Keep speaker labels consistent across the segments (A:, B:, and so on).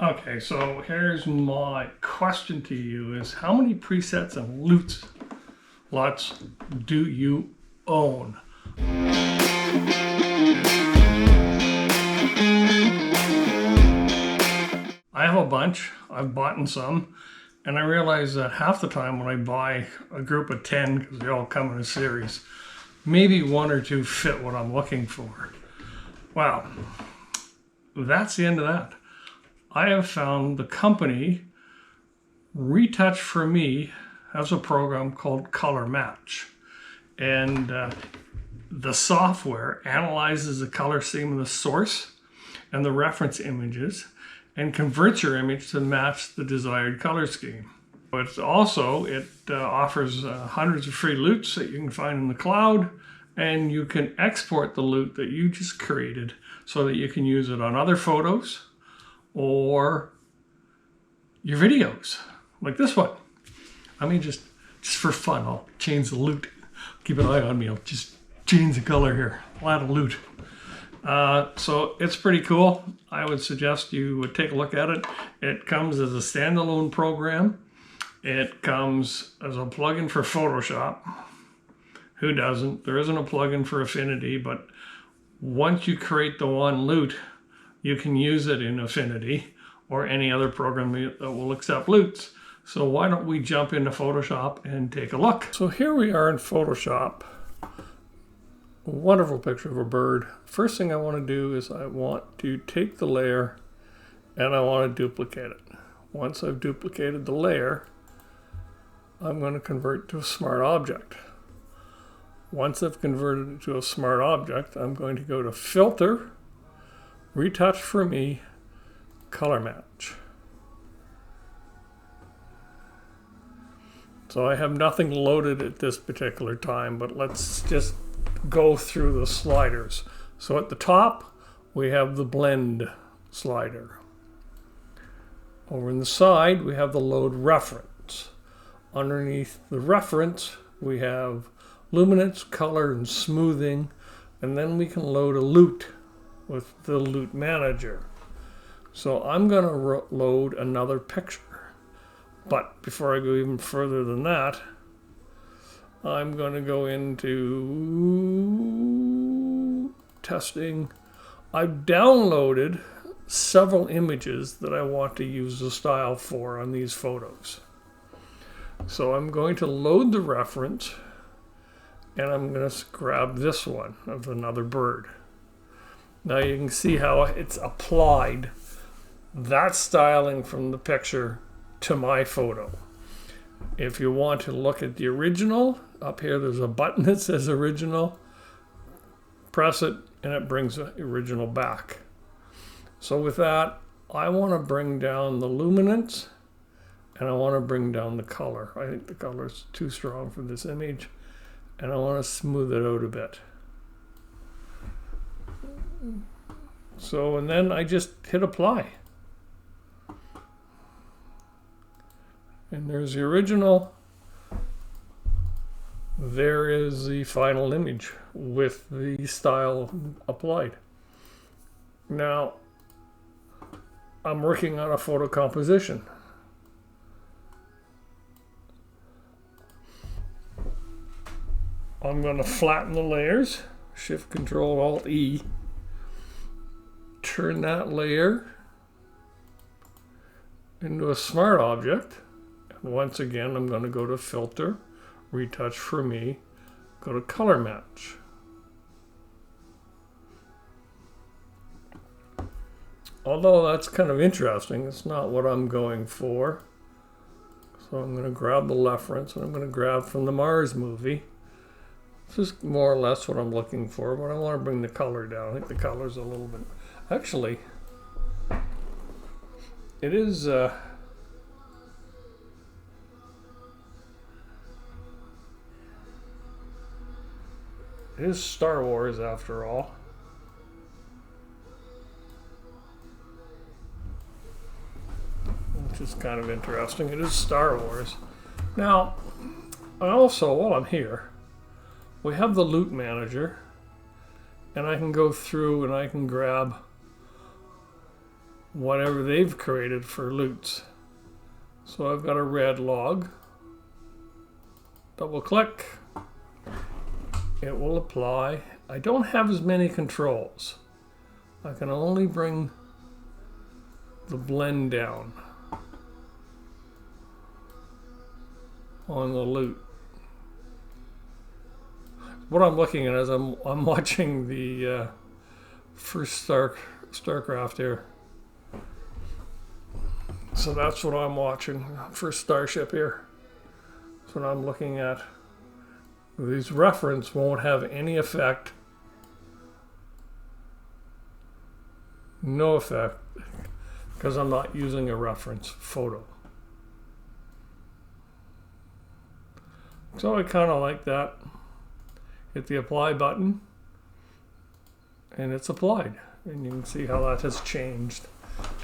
A: Okay, so here's my question to you is how many presets and LUTs do you own? I have a bunch. I've bought some, and I realize that half the time when I buy a group of 10, because they all come in a series, maybe one or two fit what I'm looking for. Well, that's the end of that. I have found the company Retouch For Me has a program called Color Match, and the software analyzes the color scheme of the source and the reference images and converts your image to match the desired color scheme. But also, it offers hundreds of free LUTs that you can find in the cloud, and you can export the LUT that you just created so that you can use it on other photos or your videos, like this one. I mean, just for fun, I'll change the LUT. Keep an eye on me, I'll just change the color here. I'll add a LUT. So it's pretty cool. I would suggest you would take a look at it. It comes as a standalone program. It comes as a plugin for Photoshop. Who doesn't? There isn't a plugin for Affinity, but once you create the one LUT, you can use it in Affinity or any other program that will accept LUTs. So why don't we jump into Photoshop and take a look? So here we are in Photoshop. A wonderful picture of a bird. First thing I want to do is I want to take the layer and I want to duplicate it. Once I've duplicated the layer, I'm going to convert to a smart object. Once I've converted it to a smart object, I'm going to go to Filter, Retouch For Me Color Match. So I have nothing loaded at this particular time, but let's just go through the sliders. So at the top, we have the blend slider. Over in the side, we have the load reference. Underneath the reference, we have luminance, color, and smoothing, and then we can load a LUT with the LUT manager. So I'm going to load another picture. But before I go even further than that, I'm going to go into testing. I've downloaded several images that I want to use the style for on these photos. So I'm going to load the reference, and I'm going to grab this one of another bird. Now you can see how it's applied that styling from the picture to my photo. If you want to look at the original, up here there's a button that says original. Press it and it brings the original back. So with that, I want to bring down the luminance and I want to bring down the color. I think the color is too strong for this image and I want to smooth it out a bit. So, and then I just hit apply. And there's the original. There is the final image with the style applied. Now, I'm working on a photo composition. I'm going to flatten the layers, Shift Control Alt E. Turn that layer into a smart object. And once again, I'm going to go to Filter, Retouch For Me, go to Color Match. Although that's kind of interesting, it's not what I'm going for. So I'm going to grab the reference and I'm going to grab from the Mars movie. This is more or less what I'm looking for, but I want to bring the color down. I think the color's a little bit... Actually, it is... It is Star Wars after all. Which is kind of interesting. It is Star Wars. Now, also, while I'm here, we have the LUT manager, and I can go through and I can grab whatever they've created for LUTs. So I've got a red log. Double click. It will apply. I don't have as many controls. I can only bring the blend down on the LUT. What I'm looking at is I'm watching the first StarCraft here. So that's what I'm watching. First Starship here. That's what I'm looking at. These reference won't have any effect. No effect, because I'm not using a reference photo. So I kind of like that. Hit the apply button and it's applied. And you can see how that has changed.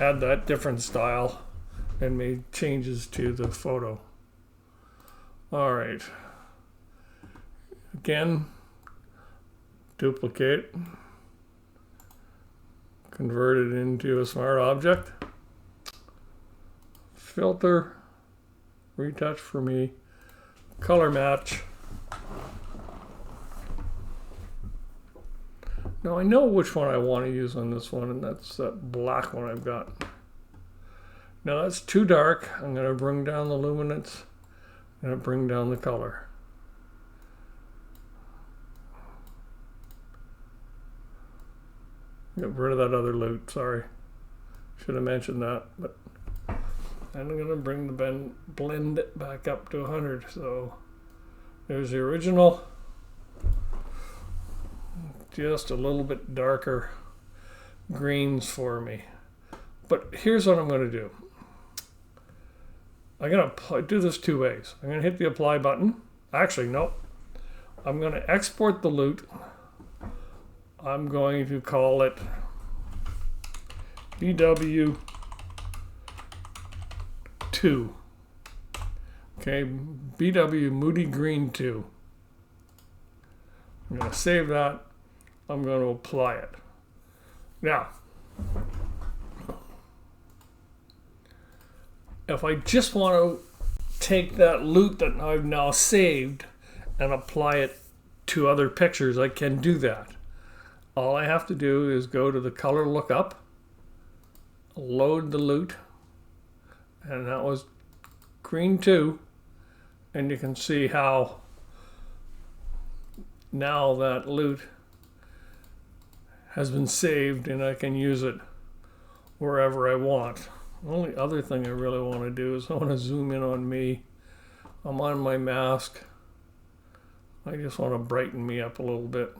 A: Add that different style and made changes to the photo. All right. Again, duplicate. Convert it into a smart object. Filter. Retouch for me. Color match. Now I know which one I want to use on this one, and that's that black one I've got. Now that's too dark. I'm going to bring down the luminance. I'm going to bring down the color. Get rid of that other LUT, sorry. Should have mentioned that, but I'm going to bring the blend back up to 100. So there's the original. Just a little bit darker greens for me. But here's what I'm going to do. I'm going to do this two ways. I'm going to hit the apply button. Actually, no. I'm going to export the LUT. I'm going to call it BW2. Okay, BW Moody Green 2. I'm going to save that. I'm going to apply it. Now, if I just want to take that LUT that I've now saved and apply it to other pictures, I can do that. All I have to do is go to the color lookup, load the LUT, and that was green 2, and you can see how now that LUT has been saved and I can use it wherever I want. The only other thing I really want to do is I want to zoom in on me. I'm on my mask. I just want to brighten me up a little bit.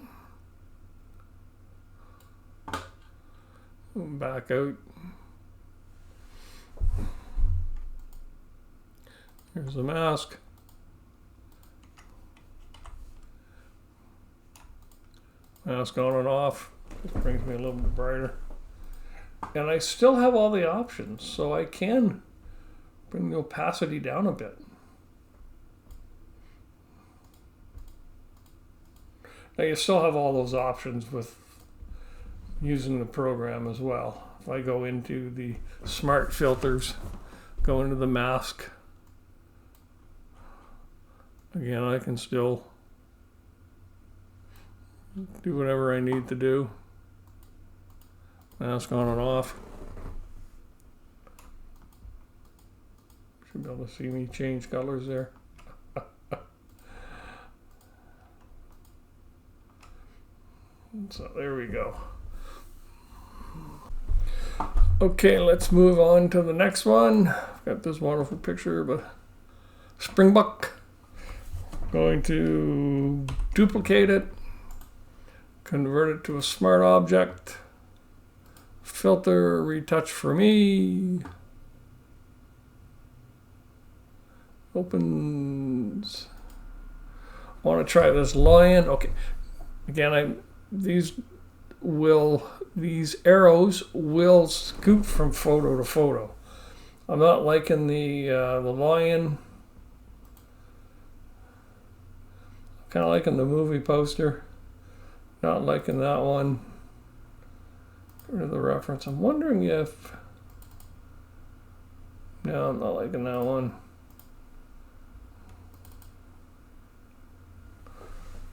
A: Back out. Here's the mask. Mask on and off. This brings me a little bit brighter. And I still have all the options, so I can bring the opacity down a bit. Now you still have all those options with using the program as well. If I go into the smart filters, go into the mask, again, I can still do whatever I need to do. Mask on and off. Should be able to see me change colors there. So there we go. Okay, let's move on to the next one. I've got this wonderful picture of a springbuck. Going to duplicate it, convert it to a smart object, filter, retouch for me, opens. I want to try this lion. Okay, again, these arrows will scoot from photo to photo. I'm not liking the lion. Kind of liking the movie poster. Not liking that one. Get rid of the reference. I'm wondering if Yeah, I'm not liking that one.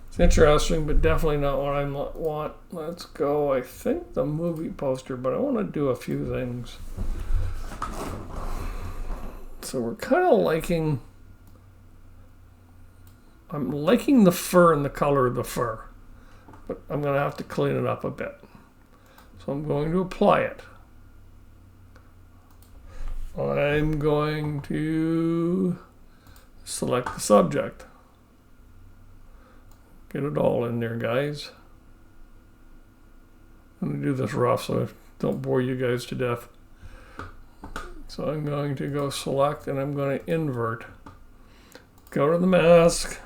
A: It's interesting, but definitely not what I want. Let's go, I think, the movie poster, but I want to do a few things. So we're kind of liking, I'm liking the fur and the color of the fur, but I'm going to have to clean it up a bit. So I'm going to apply it. I'm going to select the subject. Get it all in there, guys. I'm going to do this rough so I don't bore you guys to death. So I'm going to go select and I'm going to invert. Go to the mask,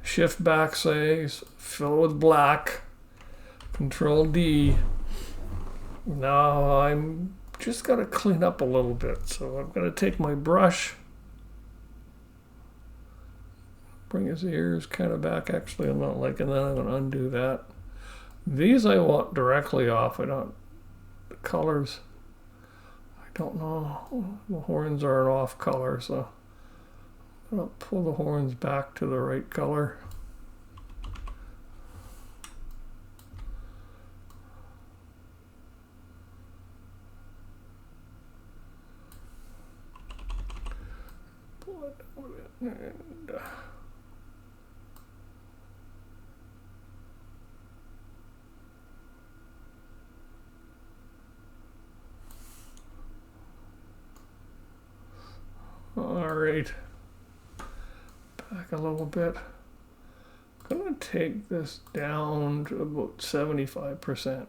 A: shift backspace, fill with black, Control D. Now I'm just got to clean up a little bit. So I'm going to take my brush, bring his ears kind of back. Actually, I'm not liking that. I'm going to undo that. These I want directly off. I don't, the colors, I don't know. The horns are an off color, so I'm going to pull the horns back to the right color. And, all right, back a little bit. I'm going to take this down to about 75%.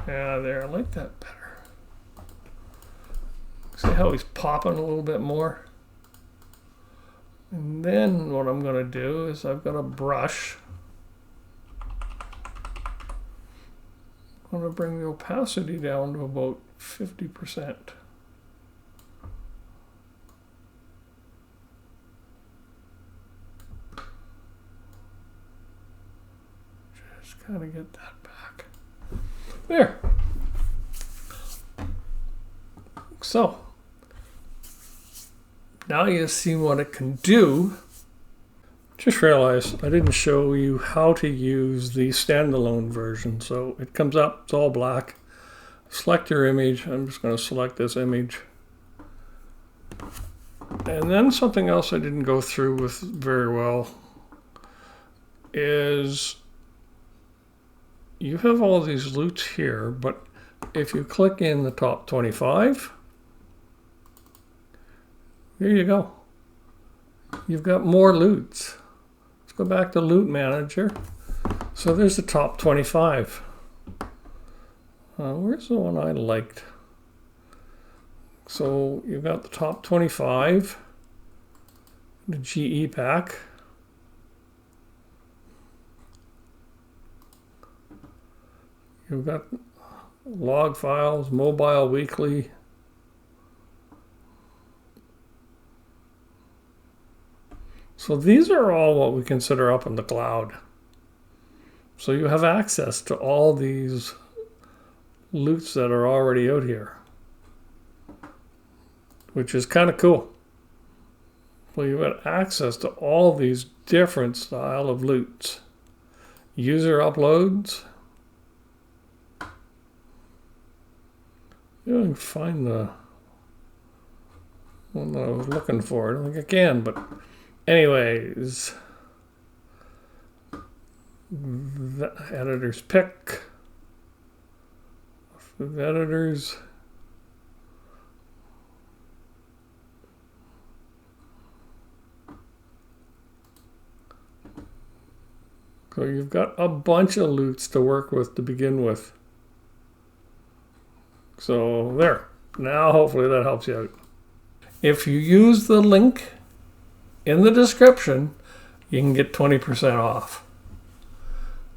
A: Yeah, there, I like that better. See how he's popping a little bit more? And then what I'm going to do is I've got a brush. I'm going to bring the opacity down to about 50%. Just kind of get that back. There. So now you see what it can do. Just realized I didn't show you how to use the standalone version. So it comes up, it's all black. Select your image. I'm just going to select this image. And then something else I didn't go through with very well is you have all these LUTs here, but if you click in the top 25, here you go. You've got more LUTs. Let's go back to LUT Manager. So there's the top 25. Where's the one I liked? So you've got the top 25, the GE pack. You've got log files, mobile, weekly. So these are all what we consider up in the cloud. So you have access to all these LUTs that are already out here, which is kind of cool. Well, you've got access to all these different style of LUTs. User uploads. You can find the one that I was looking for. I don't think I can, but anyways, the editor's pick, the editors, so you've got a bunch of LUTs to work with to begin with. So there, now hopefully that helps you out. If you use the link in the description, you can get 20% off.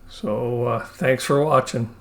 A: So thanks for watching.